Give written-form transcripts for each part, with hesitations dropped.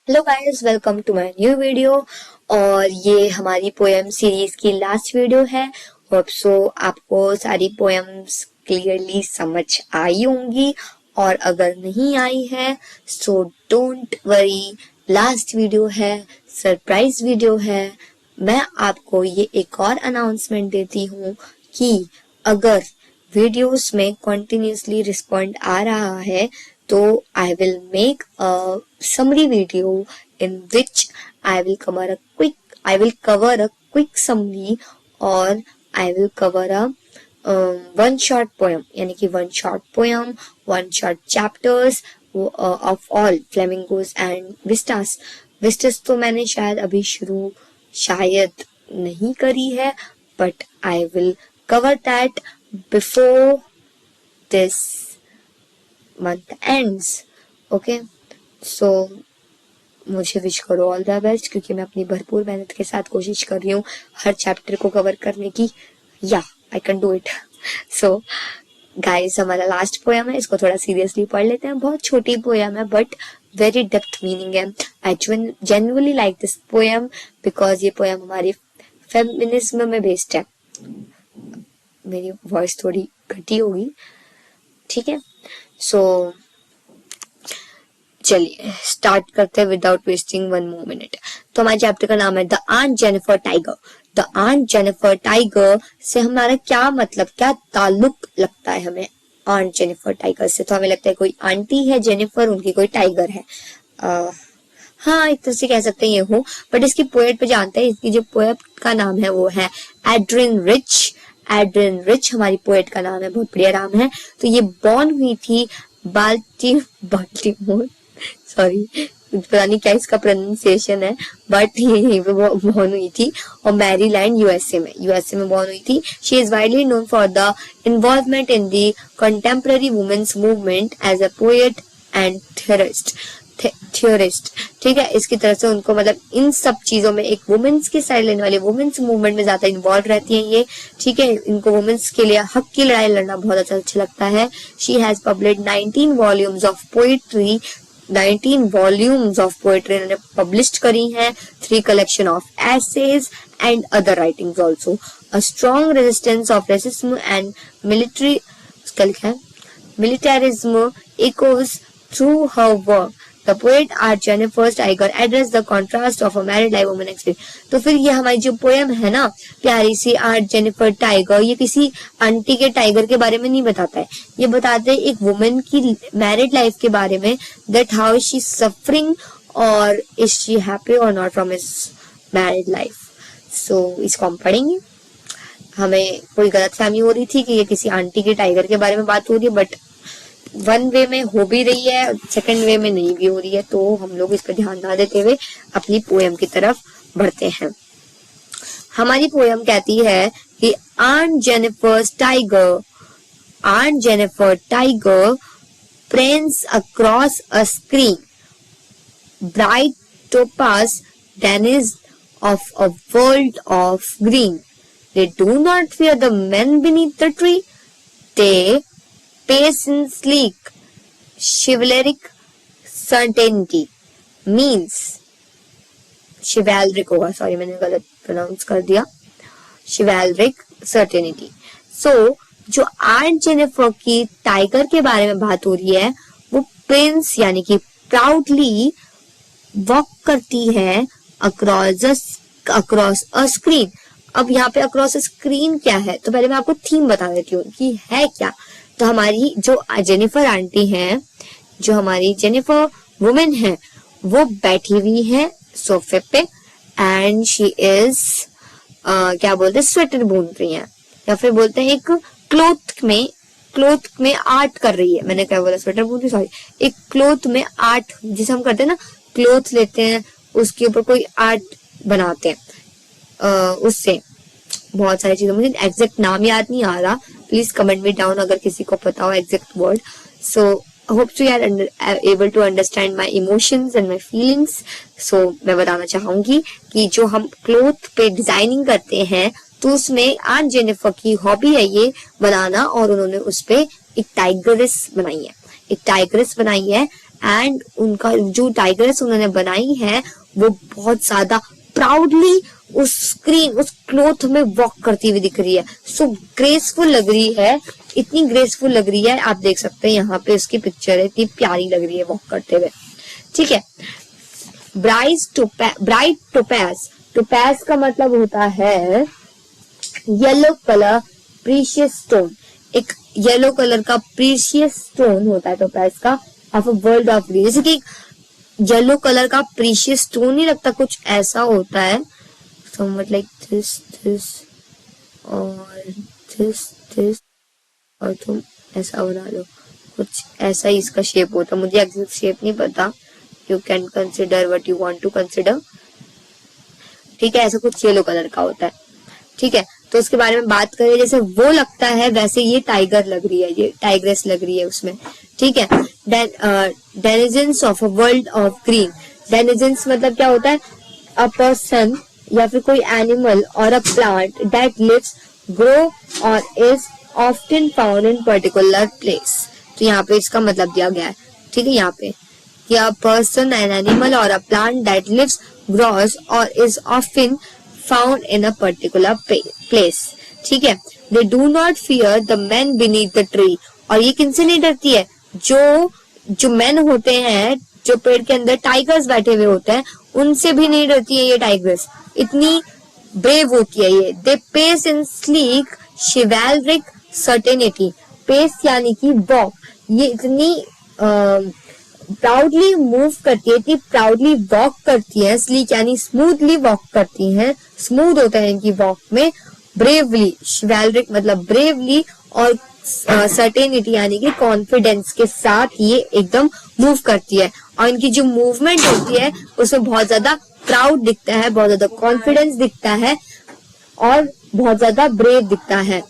Hello guys, welcome to my new video. और ये हमारी पोएम सीरीज की लास्ट वीडियो है। होप सो आपको सारी पोएम्स क्लियरली समझ आई होंगी, और अगर नहीं आई है so don't worry, last video है, सरप्राइज वीडियो है। मैं आपको ये एक और अनाउंसमेंट देती हूँ कि अगर वीडियोस में कंटिन्यूसली रिस्पॉन्ड आ रहा है तो I will make a summary video in which I will cover a quick summary, और I will cover a one short poem, यानी कि one short poem, one short chapters of all flamingos and vistas. Vistas तो मैंने शायद अभी शुरू शायद नहीं करी है, but I will cover that before this month ends. Okay, so मुझे विश करो ऑल द बेस्ट, क्योंकि मैं अपनी भरपूर मेहनत के साथ कोशिश कर रही हूँ हर चैप्टर को कवर करने की। या I can do it. So guys, हमारा लास्ट पोएम है, इसको थोड़ा सीरियसली पढ़ लेते हैं। बहुत छोटी पोएम है बट वेरी डेप्थ मीनिंग है। I genuinely like this poem because ये पोएम हमारी फेमिनिज्म में बेस्ड है। मेरी वॉइस थोड़ी घटी होगी, ठीक है। सो चलिए स्टार्ट करते हैं without wasting one more minute. तो हमारे चैप्टर का नाम है the aunt Jennifer tiger. The aunt Jennifer tiger से हमारा क्या मतलब, क्या ताल्लुक लगता है हमें आंट जेनिफर टाइगर से? तो हमें लगता है कोई आंटी है जेनिफर, उनकी कोई टाइगर है। हाँ, एक तरह से कह सकते हैं ये हो, बट इसकी पोएट पे जानते हैं। इसकी जो पोएट का नाम है वो है एड्रिन रिच। एड्रिन रिच हमारी पोएट का नाम है, बहुत बढ़िया नाम है। तो ये बॉर्न हुई थी बाल्टीमोर, सॉरी पता नहीं क्या इसका प्रोनाउंसिएशन है, बट यहीं पे बॉर्न हुई थी, और मैरीलैंड यूएसए में बॉर्न हुई थी। She is widely known for the involvement in the contemporary women's movement as a poet and theorist, ठीक है। इसकी तरफ से उनको मतलब इन सब चीजों में एक वुमेन्स की साइड लेने वाले, वुमेन्स मूवमेंट में ज्यादा इन्वॉल्व रहती हैं ये, ठीक है। इनको वुमेन्स के लिए हक की लड़ाई लड़ना बहुत अच्छा लगता है। She has published 19 volumes of poetry, 19 volumes of poetry इन्होंने पब्लिश करी हैं। 3 collection of essays and other writings also. A strong resistance of racism and militarism echoes through her work. The poet Art Jennifer Tiger addressed the contrast of a married life woman experience. तो फिर ये हमारी जो poem है ना, प्यारी सी art Jennifer tiger, ये किसी आंटी के टाइगर के बारे में नहीं बताता है, ये बताते हैं एक वुमेन की मैरिड लाइफ के बारे में, दैट हाउ शी सफरिंग और इज शी हैप्पी और not from his married life. So इसको हम पढ़ेंगे। हमें कोई गलतफहमी हो रही थी कि ये किसी आंटी के टाइगर के बारे में बात हो रही है, बट वन वे में हो भी रही है, सेकंड वे में नहीं भी हो रही है। तो हम लोग इस पर ध्यान ना देते हुए अपनी पोएम की तरफ बढ़ते हैं। हमारी पोएम कहती है कि Aunt Jennifer tiger prance across a screen, bright topaz denizens of a world of green. They do not fear the men beneath the tree. They pace in sleek, chivalric certainty. Means chivalric होगा, sorry मैंने गलत pronounce कर दिया, chivalric certainty. So जो art Jennifer की tiger के बारे में बात हो रही है, वो प्रिंस यानी कि प्राउडली वॉक करती है अक्रॉस अ स्क्रीन। अब यहाँ पे अक्रॉस अ स्क्रीन क्या है, तो पहले मैं आपको थीम बता देती हूँ कि है क्या। तो हमारी जो जेनिफर आंटी हैं, जो हमारी जेनिफर वुमेन है, वो बैठी हुई है सोफे पे, एंड शी इज क्या बोलते हैं, स्वेटर बुन रही है, या फिर बोलते हैं एक क्लोथ में आर्ट कर रही है। मैंने क्या बोला, स्वेटर बुन रही, सॉरी, एक क्लोथ में आर्ट, जिसे हम करते हैं ना, क्लोथ लेते हैं उसके ऊपर कोई आर्ट बनाते हैं, उससे बहुत सारी चीजें, मुझे एग्जैक्ट नाम याद नहीं आ रहा, प्लीज कमेंट मी डाउन अगर किसी को पता हो exact word. So hope so you are able to understand my emotions and my feelings. So मैं बताना चाहूंगी कि जो हम क्लोथ पे डिजाइनिंग करते हैं, तो उसमें आंट जेनिफर की हॉबी है ये बनाना, और उन्होंने उस पे एक टाइग्रेस बनाई है एंड उनका जो टाइगर्स उन्होंने बनाई है वो बहुत ज्यादा प्राउडली उस स्क्रीन उस क्लोथ में वॉक करती हुई दिख रही है। सो ग्रेसफुल लग रही है, इतनी ग्रेसफुल लग रही है, आप देख सकते हैं यहाँ पे उसकी पिक्चर है, इतनी प्यारी लग रही है वॉक करते हुए। ठीक है, ब्राइट टोपैज, टोपैज का मतलब होता है येलो कलर प्रीशियस स्टोन, एक येलो कलर का प्रीशियस स्टोन होता है टोपैज का, of a world of green. जैसे कि येलो कलर का प्रीशियस स्टोन नहीं लगता, कुछ ऐसा होता है, somewhat like this और this और तुम ऐसा बना लो, कुछ ऐसा ही इसका शेप होता है, मुझे एग्जैक्ट शेप नहीं पता, you can consider what you want to consider. ठीक है, ऐसा कुछ येलो कलर का होता है। ठीक है, तो उसके बारे में बात करें, जैसे वो लगता है वैसे ये टाइगर लग रही है, ये टाइग्रेस लग रही है उसमें। ठीक है, denizens of a world of green, denizens मतलब क्या होता है, अ पर्सन या फिर कोई animal or a plant that lives grow or is often found in particular place. तो यहाँ पे इसका मतलब दिया गया है। ठीक है, यहाँ पे a person, an animal or a plant that lives, grows or is often found in a particular place. ठीक है, they do not fear the men beneath the tree, और ये किनसे नहीं डरती है, जो मैन होते हैं, जो पेड़ के अंदर टाइगर्स बैठे हुए होते हैं, उनसे भी नहीं डरती है ये टाइगर्स, इतनी ब्रेव होती है ये। They pace in sleek chivalric certainty, pace यानी कि वॉक, ये इतनी प्राउडली मूव करती है, इतनी प्राउडली वॉक करती है, स्लीक यानी स्मूथली वॉक करती हैं, स्मूथ होता है इनकी वॉक में। ब्रेवली, शिवैलरिक मतलब ब्रेवली, और सर्टेनिटी यानी कि कॉन्फिडेंस के साथ ये एकदम मूव करती है, और इनकी जो मूवमेंट होती है उसमें बहुत ज्यादा प्राउड दिखता है, बहुत ज्यादा कॉन्फिडेंस दिखता है, और बहुत ज्यादा ब्रेव दिखता है।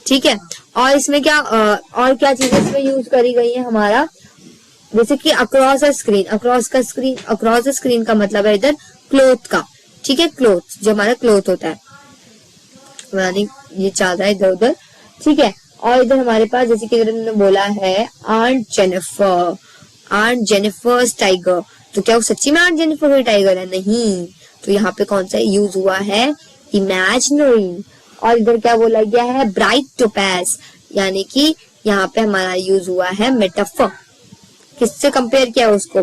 ठीक है, और इसमें क्या और क्या चीजें इसमें यूज करी गई है हमारा, जैसे कि across a screen, across the screen का मतलब है इधर क्लोथ का। ठीक है, क्लोथ जो हमारा क्लोथ होता है, यानी ये चल रहा है इधर उधर। ठीक है, और इधर हमारे पास जैसे कि इन्होंने बोला है आंट जेनिफर्स टाइगर, तो क्या वो सच्ची में आंट जेनिफर की टाइगर है? नहीं, तो यहाँ पे कौन सा यूज हुआ है, इमेजिनरी। और इधर क्या बोला गया है, ब्राइट टोपैज, यानी कि यहाँ पे हमारा यूज हुआ है मेटाफर, किससे कंपेयर किया उसको,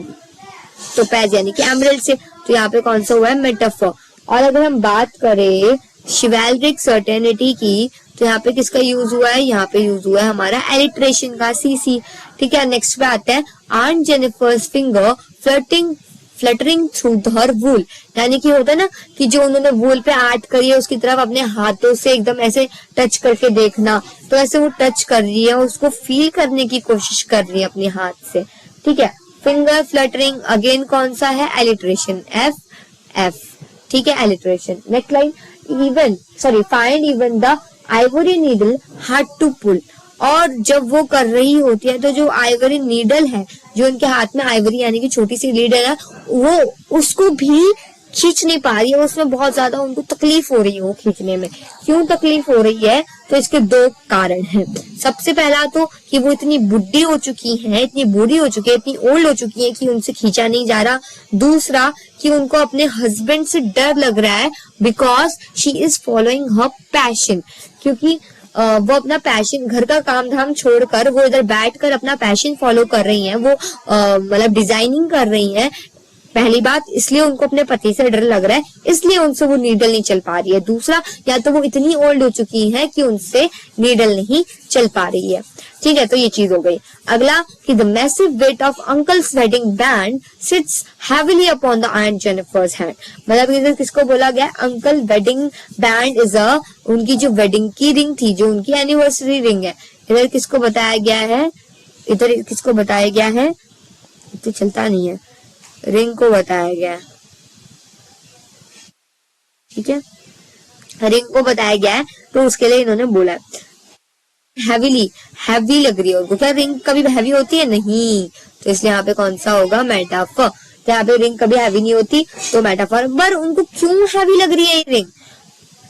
टोपैज यानी कि एमरल्ड से, तो यहाँ पे कौन सा हुआ है, मेटाफर। और अगर हम बात करें शिवैलरिक सर्टेनिटी की, तो यहाँ पे किसका यूज हुआ है, यहाँ पे यूज हुआ है हमारा एलिट्रेशन का, सीसी। ठीक है, नेक्स्ट पे आता है aunt Jennifer's finger fluttering through her wool, यानी कि होता है ना कि जो उन्होंने वूल पे आर्ट करी है उसकी तरफ अपने हाथों से एकदम ऐसे टच करके देखना, तो ऐसे वो टच कर रही है, उसको फील करने की कोशिश कर रही है अपने हाथ से। ठीक है, फिंगर फ्लटरिंग अगेन कौन सा है, एलिट्रेशन, एफ। ठीक है, alliteration. Next line, find even the ivory needle hard to pull, और जब वो कर रही होती है तो जो आइवरी नीडल है, जो उनके हाथ में आइवरी यानी कि छोटी सी नीडल है, वो उसको भी खींच नहीं पा रही है, उसमें बहुत ज्यादा उनको तकलीफ हो रही है वो खींचने में। क्यों तकलीफ हो रही है, तो इसके दो कारण हैं। सबसे पहला तो कि वो इतनी बुढ़ी हो चुकी है, इतनी बूढ़ी हो चुकी है, इतनी ओल्ड हो चुकी है कि उनसे खींचा नहीं जा रहा। दूसरा कि उनको अपने हस्बैंड से डर लग रहा है, because she is following her passion, क्योंकि वो अपना पैशन, घर का काम धाम छोड़कर वो इधर बैठकर अपना पैशन फॉलो कर रही हैं, वो मतलब डिजाइनिंग कर रही हैं। पहली बात, इसलिए उनको अपने पति से डर लग रहा है, इसलिए उनसे वो नीडल नहीं चल पा रही है। दूसरा, या तो वो इतनी ओल्ड हो चुकी है कि उनसे नीडल नहीं चल पा रही है। ठीक है, तो ये चीज हो गई। अगला कि the massive weight of uncle's wedding band sits heavily upon the aunt Jennifer's hand, मतलब इधर किसको बोला गया, uncle wedding band is a, उनकी जो वेडिंग की रिंग थी, जो उनकी एनिवर्सरी रिंग है, इधर किसको बताया गया है, इधर किसको बताया गया है, तो चलता नहीं है, रिंग को बताया गया। ठीक है, रिंग को बताया गया है, तो उसके लिए इन्होंने बोला हैवी लग रही है उनको। क्या रिंग कभी हैवी होती है? नहीं, तो इसलिए यहाँ पे कौन सा होगा, मेटाफर। तो यहाँ पे रिंग कभी हैवी नहीं होती, तो मेटाफर। पर उनको क्यों हैवी लग रही है ये रिंग,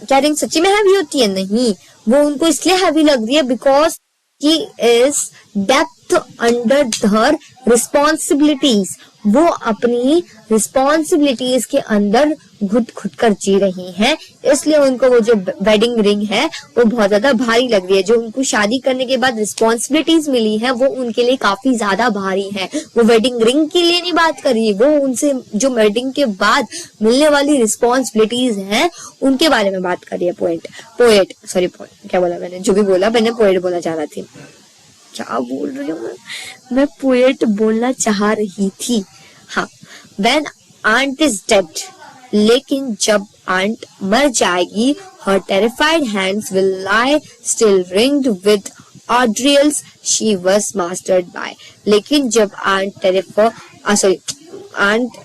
क्या रिंग सच्ची में हैवी होती है? नहीं, वो उनको इसलिए हैवी लग रही है because he is depth under her responsibilities, वो अपनी रिस्पॉन्सिबिलिटीज के अंदर घुट घुट कर जी रही हैं, इसलिए उनको वो जो वेडिंग रिंग है वो बहुत ज्यादा भारी लग रही है। जो उनको शादी करने के बाद रिस्पॉन्सिबिलिटीज मिली है वो उनके लिए काफी ज्यादा भारी है। वो वेडिंग रिंग के लिए नहीं बात कर रही, वो उनसे जो वेडिंग के बाद मिलने वाली रिस्पॉन्सिबिलिटीज हैं उनके बारे में बात कर रही है। पोएट क्या बोला मैंने, जो भी बोला मैंने पोएट बोलना चाह रहा थी, क्या बोल रही हूँ मैं पोएट बोलना चाह रही थी। हाँ, when aunt is dead, लेकिन जब आंट मर जाएगी, her terrified hands will lie still ringed with ordeals she was mastered by। लेकिन जब आंट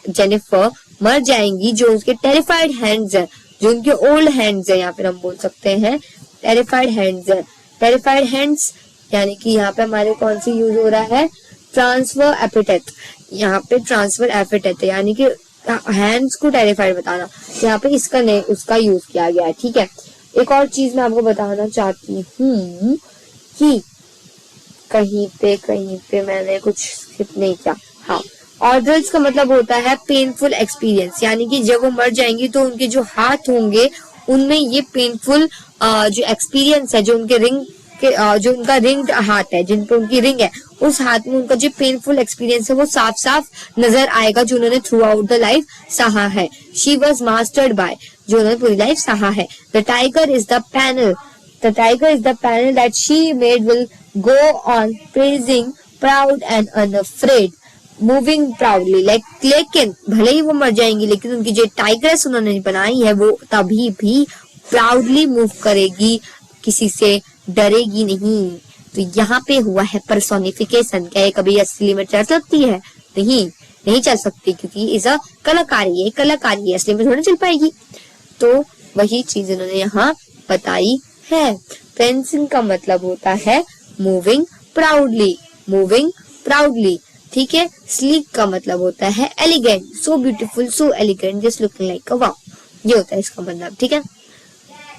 जेनिफर मर जाएंगी, जो उसके टेरिफाइड हैंड्स है, जो उनके ओल्ड हैंड्स है, या फिर हम बोल सकते हैं टेरिफाइड हैंड्स है। टेरिफाइड हैंड्स यानी कि यहाँ पे हमारे कौन सी यूज हो रहा है, ट्रांसफर एपिटेट। यहाँ पे ट्रांसफर एपिटेट है यानी कि हैंड्स को टेरिफाइड बताना, यहाँ पे इसका नहीं उसका यूज किया गया है। ठीक है, एक और चीज मैं आपको बताना चाहती हूँ कि कहीं पे मैंने कुछ स्किप नहीं किया। हाँ, ऑर्डर्स का मतलब होता है पेनफुल एक्सपीरियंस, यानी कि जब वो मर जाएंगी तो उनके जो हाथ होंगे उनमें ये पेनफुल जो एक्सपीरियंस है, जो उनके रिंग के जो उनका रिंग हाथ है, जिन पे उनकी रिंग है, उस हाथ में उनका जो पेनफुल एक्सपीरियंस है वो साफ साफ नजर आएगा, जो उन्होंने थ्रू आउट द लाइफ सहा है। शी वॉज मास्टर्ड बाय, जो उन्होंने पूरी लाइफ सहा है। The tiger is the panel that she made will go on praising proud and unafraid moving proudly. लेकिन भले ही वो मर जाएंगी, लेकिन उनकी जो टाइग्रेस उन्होंने बनाई है वो तभी भी प्राउडली मूव करेगी, किसी से डरेगी नहीं। तो यहाँ पे हुआ है पर्सोनिफिकेशन। क्या ये कभी असली में चल सकती है? नहीं चल सकती, क्योंकि इस कलाकारी है, असली में थोड़ी चल पाएगी। तो वही चीज उन्होंने यहाँ बताई है। फेंसिंग का मतलब होता है मूविंग प्राउडली। ठीक है, स्लीक का मतलब होता है elegant, so beautiful, so elegant, just looking like a wow, ये होता है इसका मतलब। ठीक है,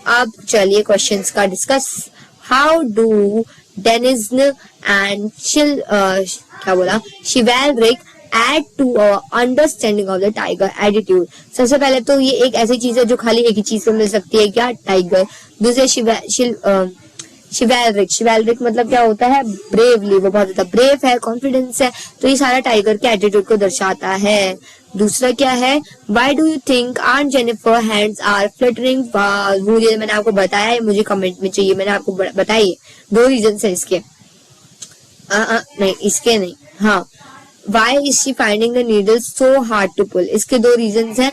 अब चलिए क्वेश्चंस का discuss. How do denizen and chivalric aid to understanding of the tiger attitude. सबसे पहले तो ये एक ऐसी चीज है जो खाली एक ही चीज से मिल सकती है, क्या? टाइगर। दूसरे शिवैलरिक मतलब क्या होता है? ब्रेवली, वो बहुत ज्यादा ब्रेव है, कॉन्फिडेंस है, तो ये सारा टाइगर के एटीट्यूड को दर्शाता है। दूसरा क्या है? Why do you think Aunt Jennifer hands are fluttering? मुझे, मैंने आपको बताया है, मुझे कमेंट में चाहिए, मैंने आपको बताई है। 2 रीजन है इसके। नहीं, इसके नहीं। हाँ, Why is she finding the needle so hard to pull? इसके 2 रीजन हैं।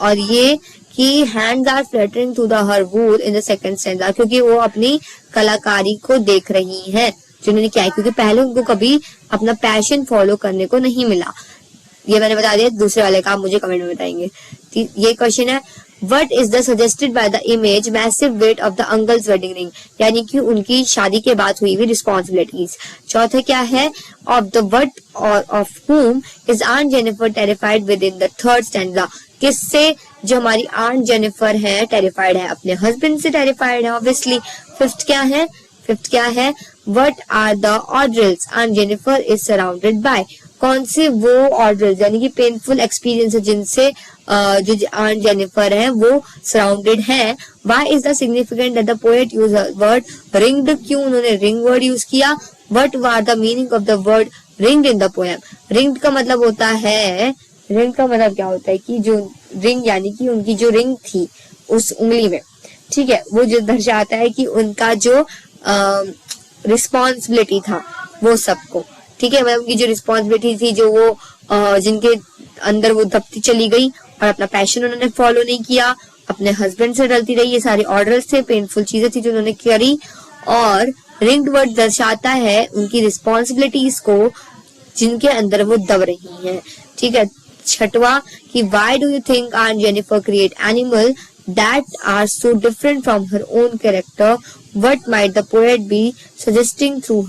और ये कि hands are fluttering to the her wool in the second stanza, क्योंकि वो अपनी कलाकारी को देख रही हैं, जिन्होंने क्या है, क्योंकि पहले उनको कभी अपना पैशन फॉलो करने को नहीं मिला। ये मैंने बता दिया, दूसरे वाले का आप मुझे कमेंट में बताएंगे। ये क्वेश्चन है, What is the suggested by the image massive weight of the uncle's wedding ring? यानी कि उनकी शादी के बाद हुई हुई रिस्पॉन्सिबिलिटीज। चौथा क्या है? Of the what or of whom is Aunt Jennifer terrified within the third stanza? किससे जो हमारी आंट जेनिफर है टेरिफाइड है? अपने हस्बैंड से टेरिफाइड है ऑब्वियसली। फिफ्थ क्या है? What are the ordeals Aunt Jennifer is surrounded by? कौन से वो ऑर्डर्स यानी कि पेनफुल एक्सपीरियंस है जिनसे जो आंट जेनिफर है वो सराउंडेड है। Why is the significant that the poet used the word ringed? क्यों उन्होंने ring word यूज किया? What were the meaning of the word ringed in the poem? ringed का मतलब होता है, रिंग का मतलब क्या होता है कि जो रिंग यानी कि उनकी जो रिंग थी उस उंगली में, ठीक है, वो जो दर्शाता है कि उनका जो रिस्पॉन्सिबिलिटी था वो सबको, ठीक है, मतलब उनकी जो रिस्पॉन्सिबिलिटी थी, जो वो जिनके अंदर वो दबती चली गई और अपना पैशन उन्होंने फॉलो नहीं किया, अपने हस्बैंड से डरती रही, ये सारे ऑर्डर्स थे, पेनफुल चीजें थी जो उन्होंने करी। और रिंग्ड वर्ड दर्शाता है उनकी रिस्पॉन्सिबिलिटीज को जिनके अंदर वो दब रही हैं, ठीक है। छठवा कि why do you think Aunt Jennifer create animal that are so different from her own character? What might the poet be suggesting through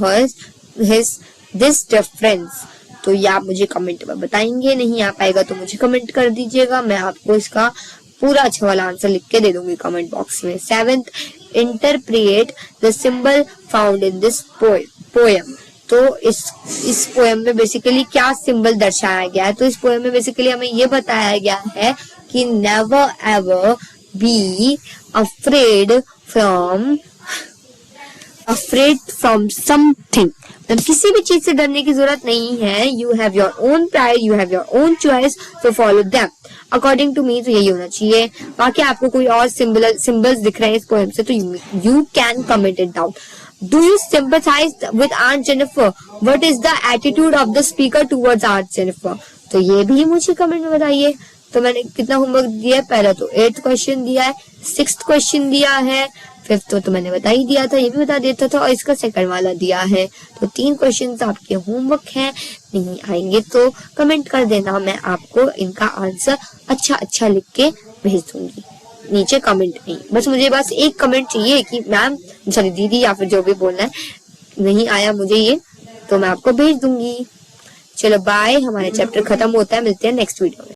his this difference? तो ये आप मुझे कमेंट में बताएंगे, नहीं आ पाएगा तो मुझे कमेंट कर दीजिएगा, मैं आपको इसका पूरा अच्छा वाला आंसर लिख के दे दूंगी कमेंट बॉक्स में। 7th, interpret the symbol found in this poem. तो इस पोएम में बेसिकली क्या सिंबल दर्शाया गया है? तो इस पोएम में बेसिकली हमें ये बताया गया है कि never ever be afraid from something, मतलब किसी भी चीज से डरने की जरूरत नहीं है। You have your own pride, you have your own choice, so follow them. According to me तो यही होना चाहिए। बाकी आपको कोई और सिंबल्स दिख रहे हैं इस पोएम से तो you can comment it down. Do you sympathize with Aunt Jennifer? What is the attitude of the speaker towards Aunt Jennifer? तो ये भी मुझे कमेंट में बताइए। तो मैंने कितना होमवर्क दिया है? पहला तो 8th क्वेश्चन दिया है, 6th क्वेश्चन दिया है, 5th तो मैंने बता ही दिया था, ये भी बता देता था, और इसका सेकंड वाला दिया है। तो 3 क्वेश्चन आपके होमवर्क हैं। नहीं आएंगे तो कमेंट कर देना, मैं आपको इनका आंसर अच्छा लिख के भेज दूंगी नीचे कमेंट में। बस मुझे एक कमेंट चाहिए कि मैम सॉरी दीदी या फिर जो भी बोलना है, नहीं आया मुझे ये तो मैं आपको भेज दूंगी। चलो बाय, हमारा चैप्टर खत्म होता है, मिलते हैं नेक्स्ट वीडियो में।